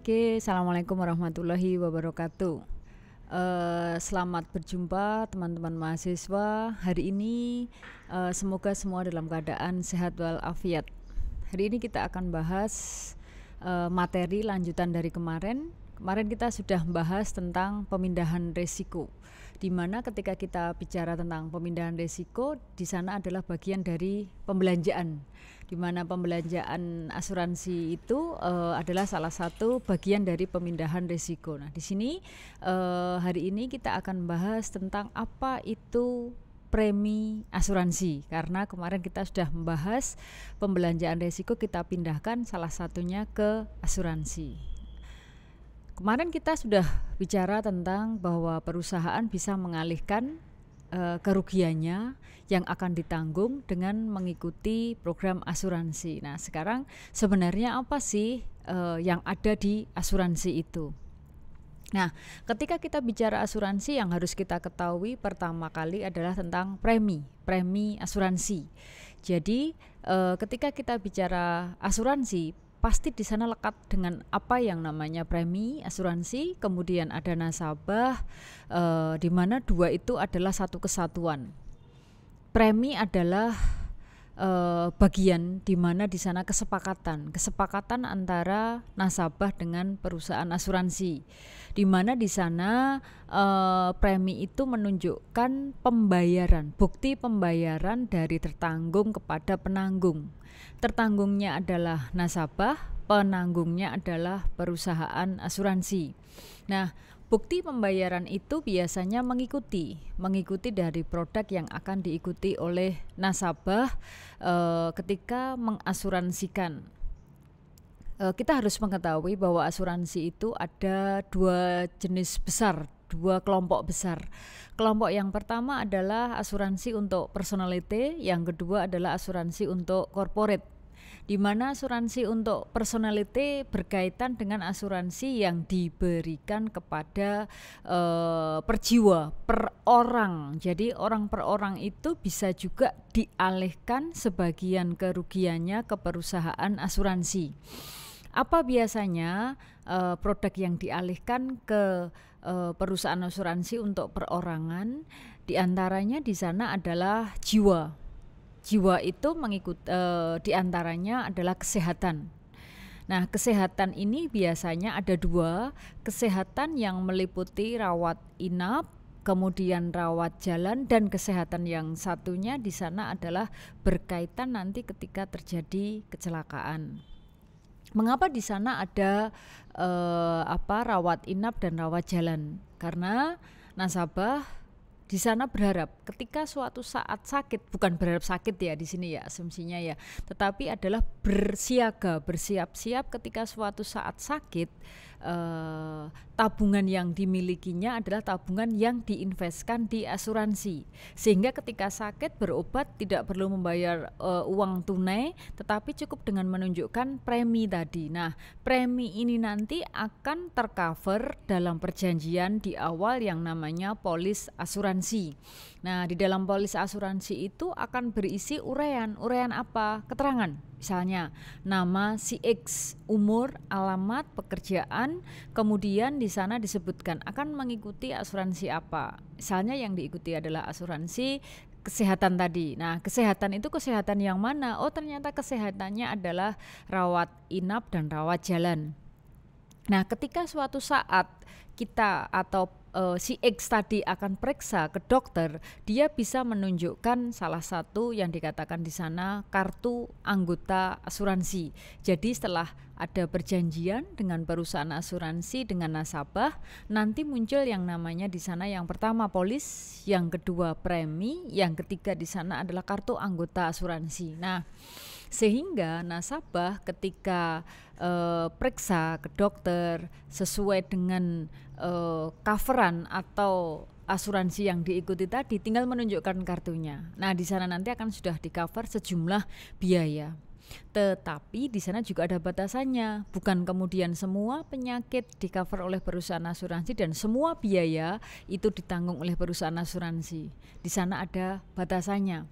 Oke, assalamualaikum warahmatullahi wabarakatuh. Selamat berjumpa teman-teman mahasiswa. Hari ini semoga semua dalam keadaan sehat walafiat. Hari ini kita akan bahas materi lanjutan dari kemarin. Kemarin kita sudah membahas tentang pemindahan risiko, di mana ketika kita bicara tentang pemindahan risiko, di sana adalah bagian dari pembelanjaan, di mana pembelanjaan asuransi itu adalah salah satu bagian dari pemindahan risiko. Nah, di sini hari ini kita akan bahas tentang apa itu premi asuransi, karena kemarin kita sudah membahas pembelanjaan risiko, kita pindahkan salah satunya ke asuransi. Kemarin kita sudah bicara tentang bahwa perusahaan bisa mengalihkan kerugiannya yang akan ditanggung dengan mengikuti program asuransi. Nah, sekarang sebenarnya apa sih yang ada di asuransi itu? Nah, ketika kita bicara asuransi, yang harus kita ketahui pertama kali adalah tentang premi asuransi. Jadi ketika kita bicara asuransi, pasti di sana lekat dengan apa yang namanya premi asuransi, kemudian ada nasabah, di mana dua itu adalah satu kesatuan. Premi adalah bagian di mana di sana kesepakatan antara nasabah dengan perusahaan asuransi, di mana di sana premi itu menunjukkan pembayaran, bukti pembayaran dari tertanggung kepada penanggung. Tertanggungnya adalah nasabah, penanggungnya adalah perusahaan asuransi. Nah, bukti pembayaran itu biasanya mengikuti dari produk yang akan diikuti oleh nasabah ketika mengasuransikan. Kita harus mengetahui bahwa asuransi itu ada dua jenis besar, dua kelompok besar. Kelompok yang pertama adalah asuransi untuk personality, yang kedua adalah asuransi untuk corporate, di mana asuransi untuk personality berkaitan dengan asuransi yang diberikan kepada per jiwa, per orang. Jadi orang per orang itu bisa juga dialihkan sebagian kerugiannya ke perusahaan asuransi. Apa biasanya produk yang dialihkan ke perusahaan asuransi untuk perorangan? Di antaranya di sana adalah jiwa. Jiwa itu di antaranya adalah kesehatan. Nah, kesehatan ini biasanya ada dua, kesehatan yang meliputi rawat inap, kemudian rawat jalan, dan kesehatan yang satunya di sana adalah berkaitan nanti ketika terjadi kecelakaan. Mengapa di sana ada rawat inap dan rawat jalan? Karena nasabah di sana berharap ketika suatu saat sakit, bukan berharap sakit ya di sini ya asumsinya ya, tetapi adalah bersiap-siap ketika suatu saat sakit, tabungan yang dimilikinya adalah tabungan yang diinvestkan di asuransi, sehingga ketika sakit berobat tidak perlu membayar uang tunai, tetapi cukup dengan menunjukkan premi tadi. Nah, premi ini nanti akan tercover dalam perjanjian di awal yang namanya polis asuransi. Nah, di dalam polis asuransi itu akan berisi uraian apa? Keterangan. Misalnya nama si X, umur, alamat, pekerjaan, kemudian di sana disebutkan akan mengikuti asuransi apa. Misalnya yang diikuti adalah asuransi kesehatan tadi. Nah, kesehatan itu kesehatan yang mana? Oh, ternyata kesehatannya adalah rawat inap dan rawat jalan. Nah, ketika suatu saat kita atau si X tadi akan periksa ke dokter, dia bisa menunjukkan salah satu yang dikatakan di sana kartu anggota asuransi. Jadi setelah ada perjanjian dengan perusahaan asuransi dengan nasabah, nanti muncul yang namanya di sana yang pertama polis, yang kedua premi, yang ketiga di sana adalah kartu anggota asuransi. Nah, sehingga nasabah ketika periksa ke dokter sesuai dengan coveran atau asuransi yang diikuti tadi, tinggal menunjukkan kartunya. Nah, di sana nanti akan sudah di cover sejumlah biaya. Tetapi di sana juga ada batasannya, bukan kemudian semua penyakit di cover oleh perusahaan asuransi dan semua biaya itu ditanggung oleh perusahaan asuransi. Di sana ada batasannya.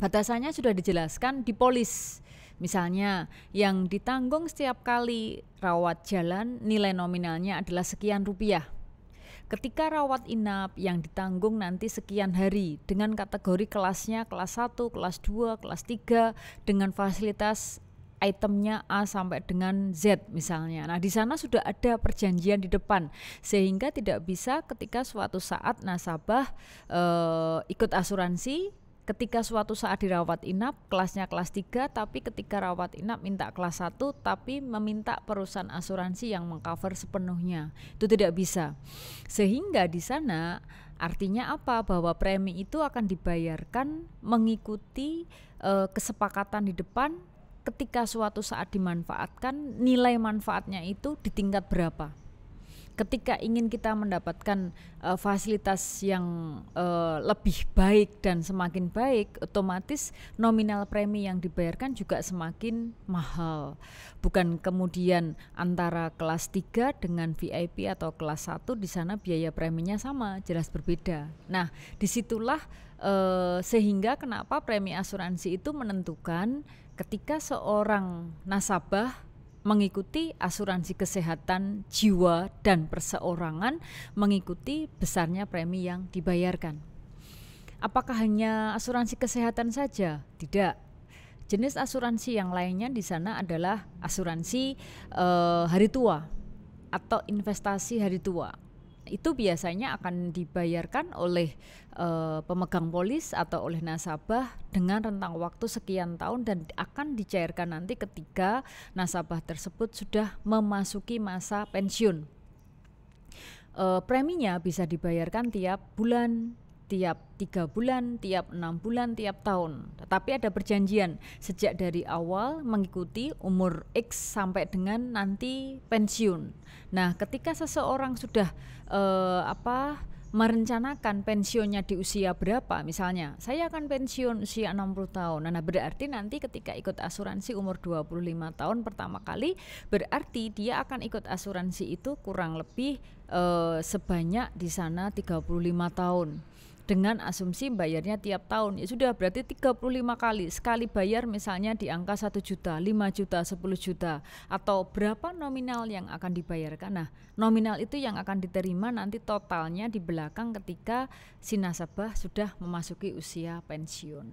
Batasannya sudah dijelaskan di polis. Misalnya yang ditanggung setiap kali rawat jalan nilai nominalnya adalah sekian rupiah. Ketika rawat inap yang ditanggung nanti sekian hari dengan kategori kelasnya kelas 1, kelas 2, kelas 3 dengan fasilitas itemnya A sampai dengan Z misalnya. Nah, di sana sudah ada perjanjian di depan sehingga tidak bisa ketika suatu saat nasabah ikut asuransi, ketika suatu saat dirawat inap kelasnya kelas 3 tapi ketika rawat inap minta kelas 1 tapi meminta perusahaan asuransi yang mengcover sepenuhnya. Itu tidak bisa. Sehingga di sana artinya apa? Bahwa premi itu akan dibayarkan mengikuti kesepakatan di depan. Ketika suatu saat dimanfaatkan, nilai manfaatnya itu di tingkat berapa. Ketika ingin kita mendapatkan fasilitas yang lebih baik dan semakin baik, otomatis nominal premi yang dibayarkan juga semakin mahal. Bukan kemudian antara kelas 3 dengan VIP atau kelas 1 di sana biaya preminya sama, jelas berbeda. Nah, disitulah sehingga kenapa premi asuransi itu menentukan ketika seorang nasabah mengikuti asuransi kesehatan jiwa dan perseorangan, mengikuti besarnya premi yang dibayarkan. Apakah hanya asuransi kesehatan saja? Tidak. Jenis asuransi yang lainnya di sana adalah asuransi hari tua atau investasi hari tua. Itu biasanya akan dibayarkan oleh pemegang polis atau oleh nasabah dengan rentang waktu sekian tahun dan akan dicairkan nanti ketika nasabah tersebut sudah memasuki masa pensiun. Preminya bisa dibayarkan tiap bulan, tiap 3 bulan, tiap 6 bulan, tiap tahun. Tetapi ada perjanjian sejak dari awal mengikuti umur X sampai dengan nanti pensiun. Nah, ketika seseorang sudah merencanakan pensiunnya di usia berapa, misalnya saya akan pensiun usia 60 tahun. Nah, berarti nanti ketika ikut asuransi umur 25 tahun pertama kali, berarti dia akan ikut asuransi itu kurang lebih sebanyak di sana 35 tahun. Dengan asumsi bayarnya tiap tahun, ya sudah berarti 35 kali, sekali bayar misalnya di angka 1 juta, 5 juta, 10 juta, atau berapa nominal yang akan dibayarkan. Nah, nominal itu yang akan diterima nanti totalnya di belakang ketika si nasabah sudah memasuki usia pensiun.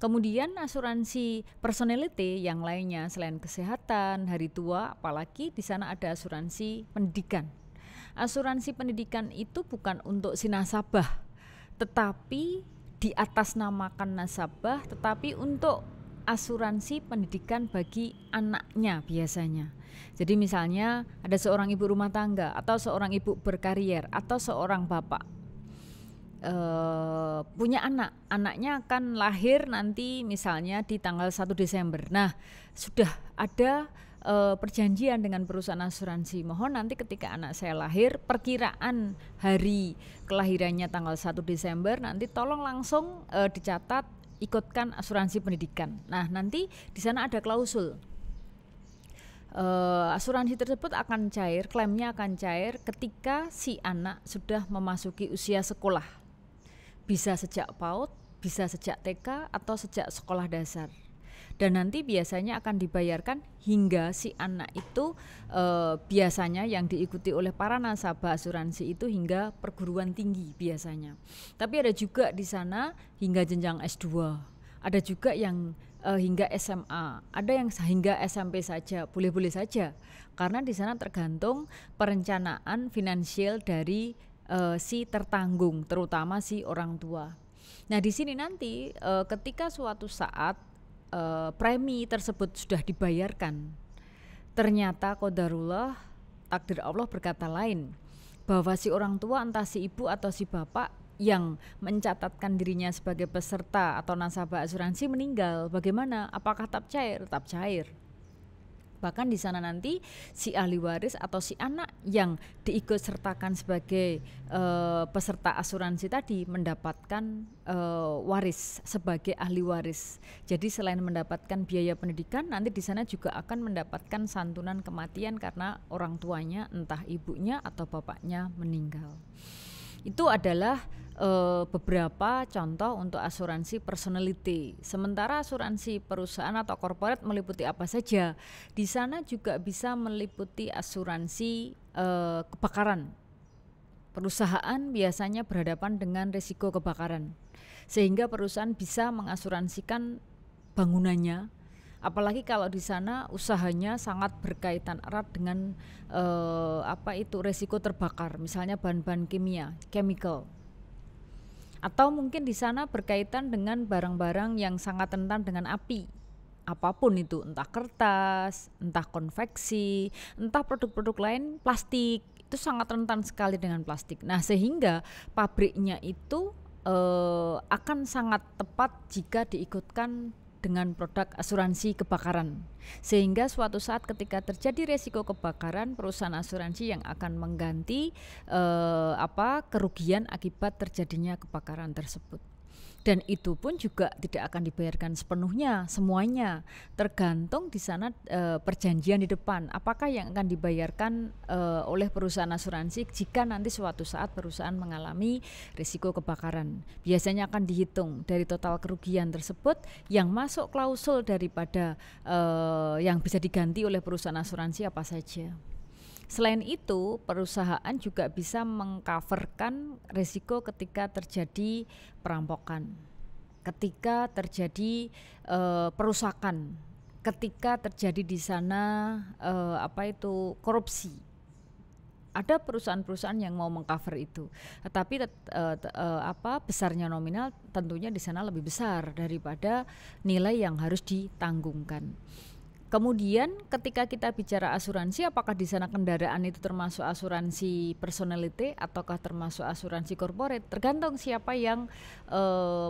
Kemudian asuransi personality yang lainnya selain kesehatan, hari tua, apalagi di sana ada asuransi pendidikan. Asuransi pendidikan itu bukan untuk si nasabah, tetapi di atas namakan nasabah, tetapi untuk asuransi pendidikan bagi anaknya biasanya. Jadi misalnya ada seorang ibu rumah tangga atau seorang ibu berkarier atau seorang bapak punya anaknya akan lahir nanti misalnya di tanggal 1 Desember. Nah, sudah ada perjanjian dengan perusahaan asuransi, mohon nanti ketika anak saya lahir perkiraan hari kelahirannya tanggal 1 Desember nanti tolong langsung dicatat ikutkan asuransi pendidikan. Nah, nanti di sana ada klausul asuransi tersebut akan cair, klaimnya akan cair ketika si anak sudah memasuki usia sekolah, bisa sejak PAUD, bisa sejak TK atau sejak sekolah dasar. Dan nanti biasanya akan dibayarkan hingga si anak itu biasanya yang diikuti oleh para nasabah asuransi itu hingga perguruan tinggi biasanya. Tapi ada juga di sana hingga jenjang S2, ada juga yang hingga SMA, ada yang hingga SMP saja, boleh-boleh saja. Karena di sana tergantung perencanaan finansial dari si tertanggung, terutama si orang tua. Nah, di sini nanti ketika suatu saat premi tersebut sudah dibayarkan, ternyata qadarullah, takdir Allah berkata lain, bahwa si orang tua entah si ibu atau si bapak yang mencatatkan dirinya sebagai peserta atau nasabah asuransi meninggal, bagaimana? Apakah tetap cair? Tetap cair. Bahkan di sana nanti si ahli waris atau si anak yang diikut sertakan sebagai peserta asuransi tadi mendapatkan waris sebagai ahli waris. Jadi selain mendapatkan biaya pendidikan, nanti di sana juga akan mendapatkan santunan kematian karena orang tuanya entah ibunya atau bapaknya meninggal. Itu adalah beberapa contoh untuk asuransi personality. Sementara asuransi perusahaan atau corporate meliputi apa saja? Di sana juga bisa meliputi asuransi kebakaran. Perusahaan biasanya berhadapan dengan risiko kebakaran, sehingga perusahaan bisa mengasuransikan bangunannya. Apalagi kalau di sana usahanya sangat berkaitan erat dengan risiko terbakar, misalnya bahan-bahan kimia, chemical. Atau mungkin di sana berkaitan dengan barang-barang yang sangat rentan dengan api. Apapun itu, entah kertas, entah konveksi, entah produk-produk lain, plastik, itu sangat rentan sekali dengan plastik. Nah, sehingga pabriknya itu akan sangat tepat jika diikutkan dengan produk asuransi kebakaran, sehingga suatu saat ketika terjadi resiko kebakaran, perusahaan asuransi yang akan mengganti kerugian akibat terjadinya kebakaran tersebut. Dan itu pun juga tidak akan dibayarkan sepenuhnya, semuanya tergantung di sana perjanjian di depan, apakah yang akan dibayarkan oleh perusahaan asuransi jika nanti suatu saat perusahaan mengalami risiko kebakaran. Biasanya akan dihitung dari total kerugian tersebut yang masuk klausul daripada yang bisa diganti oleh perusahaan asuransi apa saja. Selain itu, perusahaan juga bisa mengcoverkan risiko ketika terjadi perampokan, ketika terjadi perusakan, ketika terjadi di sana korupsi. Ada perusahaan-perusahaan yang mau mengcover itu, tetapi besarnya nominal tentunya di sana lebih besar daripada nilai yang harus ditanggungkan. Kemudian ketika kita bicara asuransi, apakah di sana kendaraan itu termasuk asuransi personality ataukah termasuk asuransi corporate? Tergantung siapa yang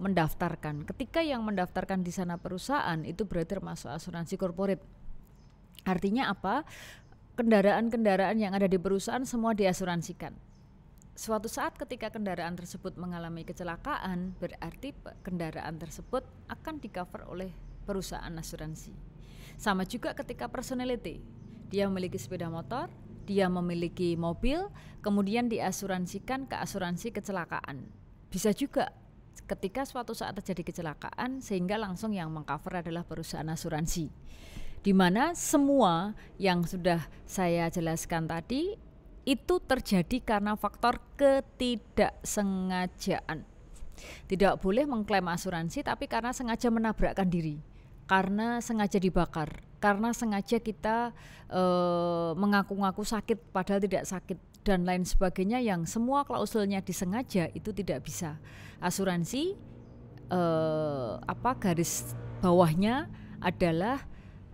mendaftarkan. Ketika yang mendaftarkan di sana perusahaan, itu berarti termasuk asuransi corporate. Artinya apa? Kendaraan-kendaraan yang ada di perusahaan semua diasuransikan. Suatu saat ketika kendaraan tersebut mengalami kecelakaan, berarti kendaraan tersebut akan di-cover oleh perusahaan asuransi. Sama juga ketika personality, dia memiliki sepeda motor, dia memiliki mobil, kemudian diasuransikan ke asuransi kecelakaan. Bisa juga ketika suatu saat terjadi kecelakaan sehingga langsung yang mengcover adalah perusahaan asuransi, di mana semua yang sudah saya jelaskan tadi itu terjadi karena faktor ketidaksengajaan. Tidak boleh mengklaim asuransi tapi karena sengaja menabrakkan diri, karena sengaja dibakar, karena sengaja kita mengaku-ngaku sakit padahal tidak sakit, dan lain sebagainya yang semua klausulnya disengaja, itu tidak bisa. Asuransi garis bawahnya adalah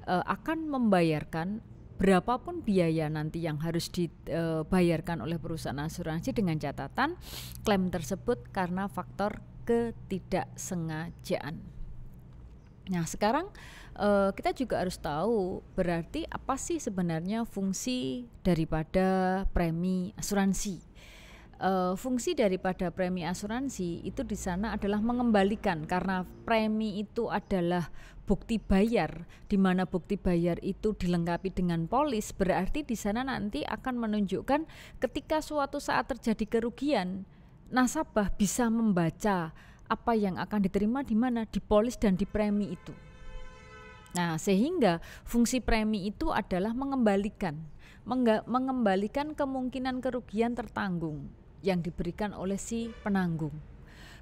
akan membayarkan berapapun biaya nanti yang harus dibayarkan oleh perusahaan asuransi dengan catatan klaim tersebut karena faktor ketidaksengajaan. Nah, sekarang kita juga harus tahu berarti apa sih sebenarnya fungsi daripada premi asuransi. Fungsi daripada premi asuransi itu di sana adalah mengembalikan, karena premi itu adalah bukti bayar, di mana bukti bayar itu dilengkapi dengan polis, berarti di sana nanti akan menunjukkan ketika suatu saat terjadi kerugian, nasabah bisa membaca apa yang akan diterima di mana, di polis dan di premi itu. Nah, sehingga fungsi premi itu adalah mengembalikan kemungkinan kerugian tertanggung yang diberikan oleh si penanggung.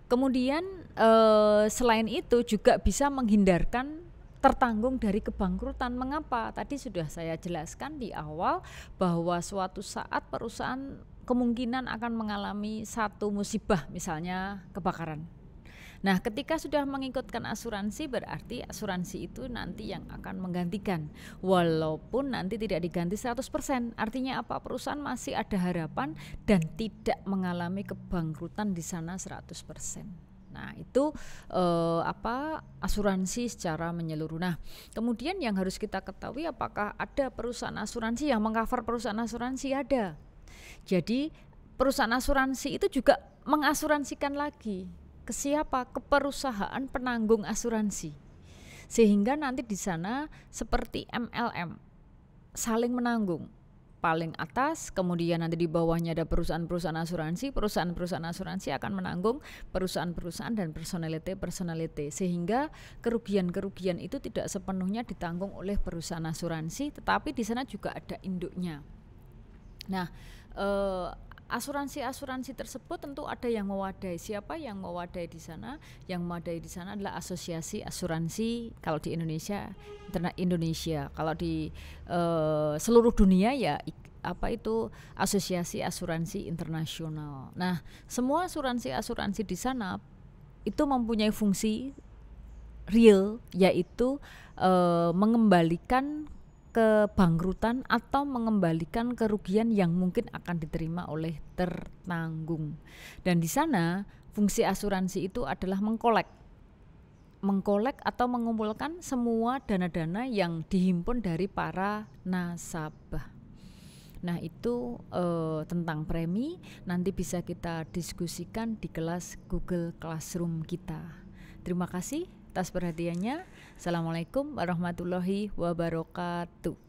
Kemudian selain itu juga bisa menghindarkan tertanggung dari kebangkrutan. Mengapa? Tadi sudah saya jelaskan di awal bahwa suatu saat perusahaan kemungkinan akan mengalami satu musibah, misalnya kebakaran. Nah, ketika sudah mengikutkan asuransi, berarti asuransi itu nanti yang akan menggantikan, walaupun nanti tidak diganti 100%. Artinya apa? Perusahaan masih ada harapan dan tidak mengalami kebangkrutan di sana 100%. Nah, itu asuransi secara menyeluruh. Nah, kemudian yang harus kita ketahui, apakah ada perusahaan asuransi yang mengcover perusahaan asuransi? Ada. Jadi perusahaan asuransi itu juga mengasuransikan lagi ke siapa? Ke perusahaan penanggung asuransi. Sehingga nanti di sana seperti MLM, saling menanggung. paling atas, kemudian nanti di bawahnya ada perusahaan-perusahaan asuransi. Perusahaan-perusahaan asuransi akan menanggung perusahaan-perusahaan dan personality, sehingga kerugian-kerugian itu tidak sepenuhnya ditanggung oleh perusahaan asuransi, tetapi di sana juga ada induknya. Nah, asuransi-asuransi tersebut tentu ada yang mewadai. Siapa yang mewadai di sana? Yang mewadai di sana adalah asosiasi asuransi. Kalau di Indonesia, kalau di seluruh dunia ya asosiasi asuransi internasional. Nah, semua asuransi di sana itu mempunyai fungsi real, yaitu mengembalikan kebangkrutan atau mengembalikan kerugian yang mungkin akan diterima oleh tertanggung. Dan di sana fungsi asuransi itu adalah mengkolek atau mengumpulkan semua dana-dana yang dihimpun dari para nasabah. Nah, itu tentang premi nanti bisa kita diskusikan di kelas Google Classroom kita. Terima kasih atas perhatiannya. Assalamualaikum warahmatullahi wabarakatuh.